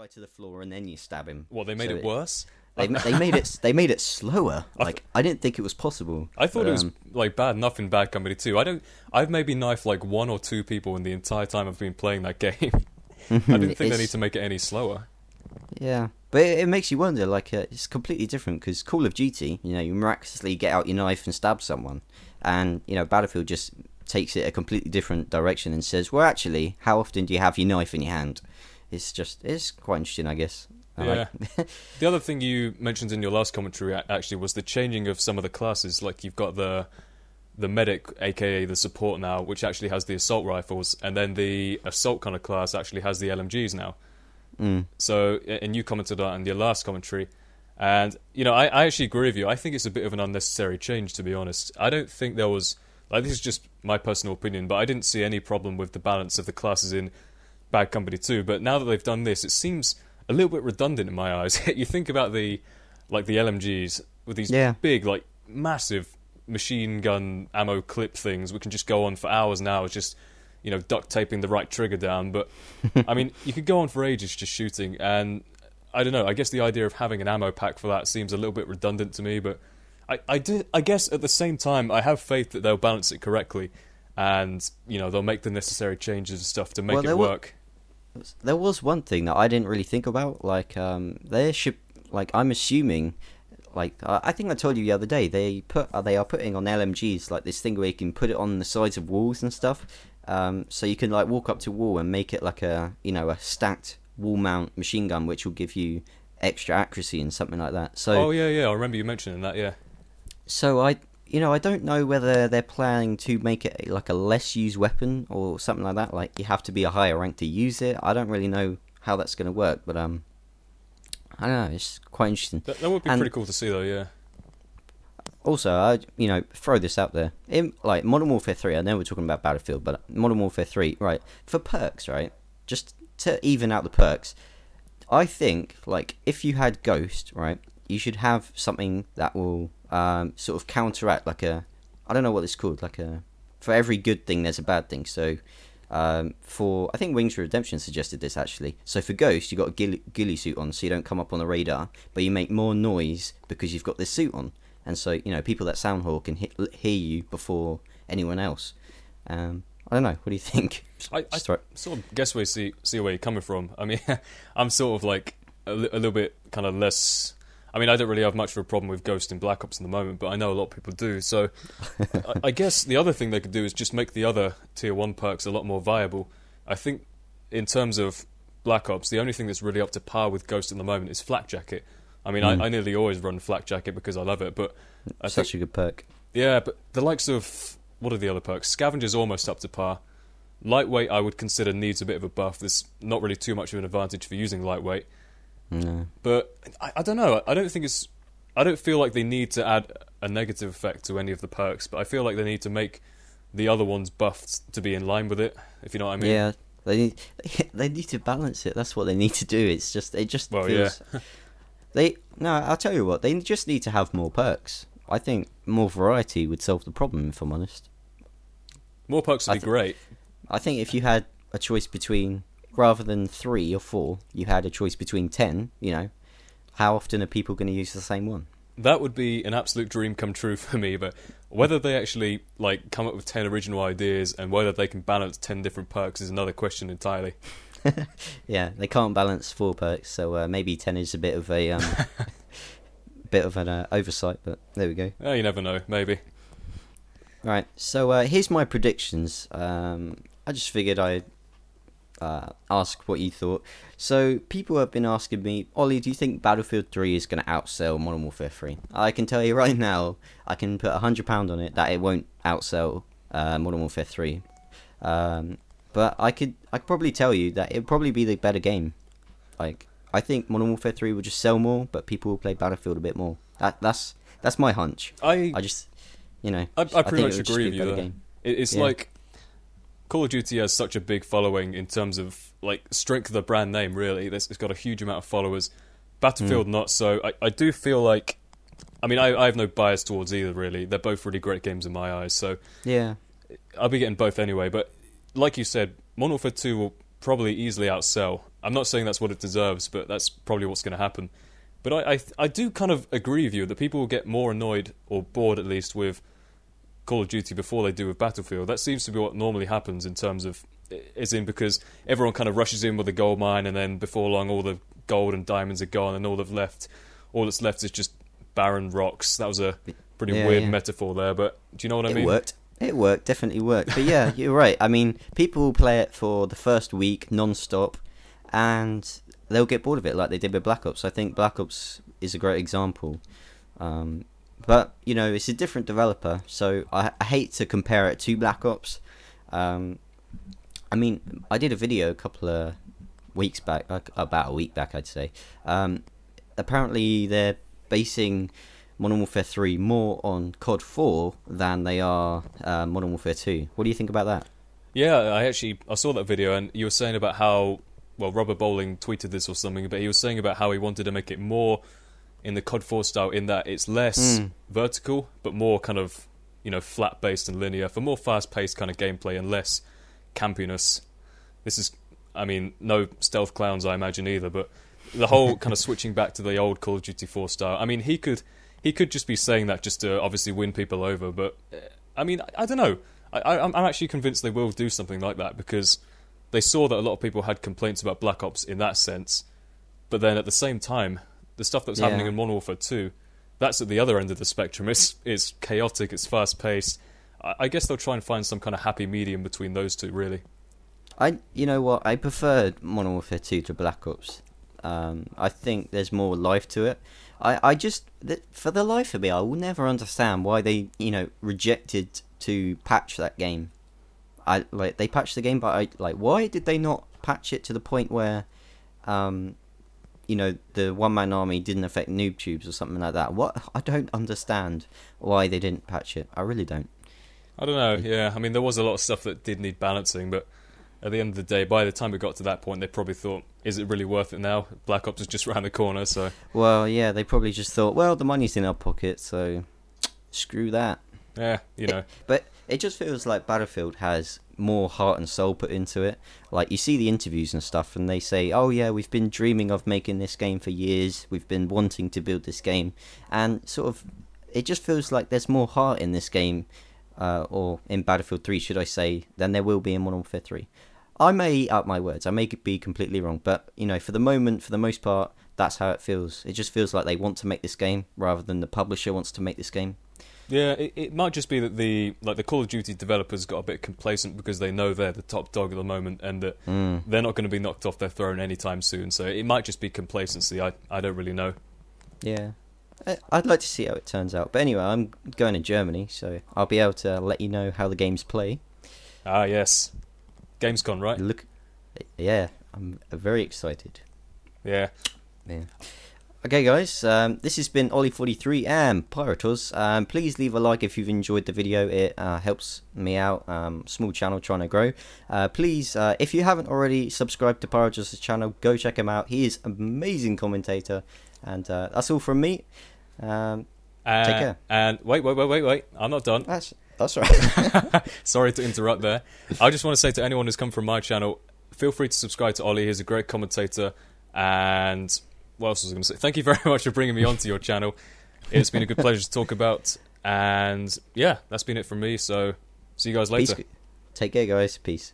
guy to the floor and then you stab him. Well, they made it worse. They made it slower. Like I didn't think it was possible. I thought it was like bad enough in Bad Company 2. I've maybe knifed like 1 or 2 people in the entire time I've been playing that game. I didn't think they need to make it any slower. Yeah, but it makes you wonder. Like it's completely different because Call of Duty, you miraculously get out your knife and stab someone, and Battlefield just takes it a completely different direction and says, well, actually, how often do you have your knife in your hand? It's quite interesting, I guess. Yeah. The other thing you mentioned in your last commentary actually was the changing of some of the classes. Like you've got the medic, aka the support now, which actually has the assault rifles, and then the assault kind of class actually has the LMGs now. So, and you commented on that in your last commentary, and I actually agree with you. I think it's a bit of an unnecessary change, to be honest. I don't think there was, like, this is just my personal opinion, but I didn't see any problem with the balance of the classes in Bad Company 2. But now that they've done this, it seems a little bit redundant in my eyes. You think about the LMGs with these big, like, massive machine gun ammo clip things, which can just go on for hours and hours, just duct taping the right trigger down. But I mean, you could go on for ages just shooting, and I don't know, I guess the idea of having an ammo pack for that seems a little bit redundant to me. But I guess at the same time, I have faith that they'll balance it correctly, and they'll make the necessary changes and stuff to make it work. There was one thing that I didn't really think about, like they should, like, I'm assuming, like, I think I told you the other day, they are putting on LMGs like this thing where you can put it on the sides of walls and stuff, so you can like walk up to a wall and make it like a a stacked wall mount machine gun, which will give you extra accuracy and something like that. So I remember you mentioning that. So I don't know whether they're planning to make it like a less used weapon or something like that. Like you have to be a higher rank to use it. I don't really know how that's going to work, but I don't know. It's quite interesting. That would be pretty cool to see, though. Yeah. Also, I throw this out there. In like Modern Warfare 3, I know we're talking about Battlefield, but Modern Warfare 3, right? For perks, right? Just to even out the perks, I think like if you had Ghost, right, you should have something that will sort of counteract, like I don't know what it's called, like for every good thing there's a bad thing. So for, I think Wings for Redemption suggested this actually. So for Ghost, you got a ghillie suit on, so you don't come up on the radar, but you make more noise because you've got this suit on, and so people that sound whore can hear you before anyone else. I don't know. What do you think? I sort of guess where see where you're coming from. I mean, I'm sort of like a little bit kind of less. I mean, I don't really have much of a problem with Ghost in Black Ops in the moment, but I know a lot of people do. So I guess the other thing they could do is just make the other Tier 1 perks a lot more viable. I think in terms of Black Ops, the only thing that's really up to par with Ghost at the moment is Flak Jacket. I mean, I nearly always run Flak Jacket because I love it, but Such a good perk. Yeah, but the likes of, what are the other perks? Scavenger's almost up to par. Lightweight, I would consider, needs a bit of a buff. There's not really too much of an advantage for using lightweight. No. But I don't know. I don't feel like they need to add a negative effect to any of the perks, but I feel like they need to make the other ones buffed to be in line with it, if you know what I mean. Yeah, they need to balance it. That's what they need to do. It just feels. Yeah. I'll tell you what. They just need to have more perks. I think more variety would solve the problem, if I'm honest. More perks would be great. I think if you had a choice between, rather than 3 or 4, you had a choice between 10, how often are people going to use the same one? That would be an absolute dream come true for me, but whether they actually like come up with 10 original ideas and whether they can balance 10 different perks is another question entirely. Yeah, they can't balance 4 perks, so maybe 10 is a bit of a bit of an oversight, but there we go. You never know, maybe. Right, so here's my predictions. I just figured I'd ask what you thought. So people have been asking me, Ollie, do you think Battlefield 3 is going to outsell Modern Warfare 3? I can tell you right now, I can put £100 on it that it won't outsell Modern Warfare 3. But I could probably tell you that it'll probably be the better game. Like, I think Modern Warfare 3 will just sell more, but people will play Battlefield a bit more. That's my hunch. I just, I pretty much agree with you there. It's like Call of Duty has such a big following in terms of like strength of the brand name. Really, it's got a huge amount of followers. Battlefield not so. I do feel like, I mean, I have no bias towards either. Really, they're both really great games in my eyes. So yeah, I'll be getting both anyway. But like you said, Modern Warfare 2 will probably easily outsell. I'm not saying that's what it deserves, but that's probably what's going to happen. But I do kind of agree with you that people will get more annoyed, or bored at least, with Call of Duty before they do with Battlefield. That seems to be what normally happens in terms of, as in because everyone kind of rushes in with a gold mine, and then before long all the gold and diamonds are gone, and all that's left is just barren rocks. That was a pretty weird metaphor there, but do you know what I mean? It worked, definitely worked. But yeah, you're right. I mean, people will play it for the first week non-stop, and they'll get bored of it like they did with Black Ops. I think Black Ops is a great example. But, you know, it's a different developer, so I hate to compare it to Black Ops. I mean, I did a video a couple of weeks back, about a week back, I'd say. Apparently, they're basing Modern Warfare 3 more on COD 4 than they are Modern Warfare 2. What do you think about that? Yeah, I saw that video, and you were saying about how, well, Robert Bowling tweeted this or something, but he was saying about how he wanted to make it more in the COD 4 style, in that it's less vertical, but more kind of, you know, flat-based and linear, for more fast-paced kind of gameplay and less campiness. This is, I mean, no stealth clowns, I imagine, either, but the whole kind of switching back to the old Call of Duty 4 style. I mean, he could just be saying that just to obviously win people over, but, I mean, I don't know. I'm actually convinced they will do something like that, because they saw that a lot of people had complaints about Black Ops in that sense, but then at the same time, the stuff that was happening in Modern Warfare 2, that's at the other end of the spectrum. It's chaotic, it's fast-paced. I guess they'll try and find some kind of happy medium between those two, really. You know what? I preferred Modern Warfare 2 to Black Ops. I think there's more life to it. I just, for the life of me, I will never understand why they, you know, rejected to patch that game. They patched the game, but why did they not patch it to the point where, you know, the one-man army didn't affect noob tubes or something like that? What? I don't understand why they didn't patch it. I really don't. I don't know, yeah. I mean, there was a lot of stuff that did need balancing, but at the end of the day, by the time it got to that point, they probably thought, is it really worth it now? Black Ops is just around the corner, so... Well, yeah, they probably just thought, well, the money's in our pocket, so screw that. Yeah, you know. But it just feels like Battlefield has more heart and soul put into it. Like, you see the interviews and stuff, and they say, oh yeah, we've been dreaming of making this game for years, we've been wanting to build this game, and sort of, it just feels like there's more heart in this game, or in Battlefield 3, should I say, than there will be in Modern Warfare 3. I may eat up my words, I may be completely wrong, but, you know, for the moment, for the most part, that's how it feels. It just feels like they want to make this game, rather than the publisher wants to make this game. Yeah, it might just be that the Call of Duty developers got a bit complacent because they know they're the top dog at the moment, and that they're not going to be knocked off their throne anytime soon. So it might just be complacency. I don't really know. Yeah, I'd like to see how it turns out. But anyway, I'm going to Germany, so I'll be able to let you know how the games play. Ah, yes, Gamescom, right? Yeah, I'm very excited. Yeah. Okay, guys, this has been Ollie43 and Pyrotoz. Please leave a like if you've enjoyed the video. It helps me out. Small channel trying to grow. Please, if you haven't already subscribed to Pyrotoz's channel, go check him out. He is an amazing commentator. And that's all from me. Take care. And wait. I'm not done. That's right. Sorry to interrupt there. I just want to say to anyone who's come from my channel, feel free to subscribe to Ollie. He's a great commentator. And... what else was I going to say? Thank you very much for bringing me onto your channel. It's been a good pleasure to talk about. And yeah, that's been it from me. So see you guys later. Peace. Take care, guys. Peace.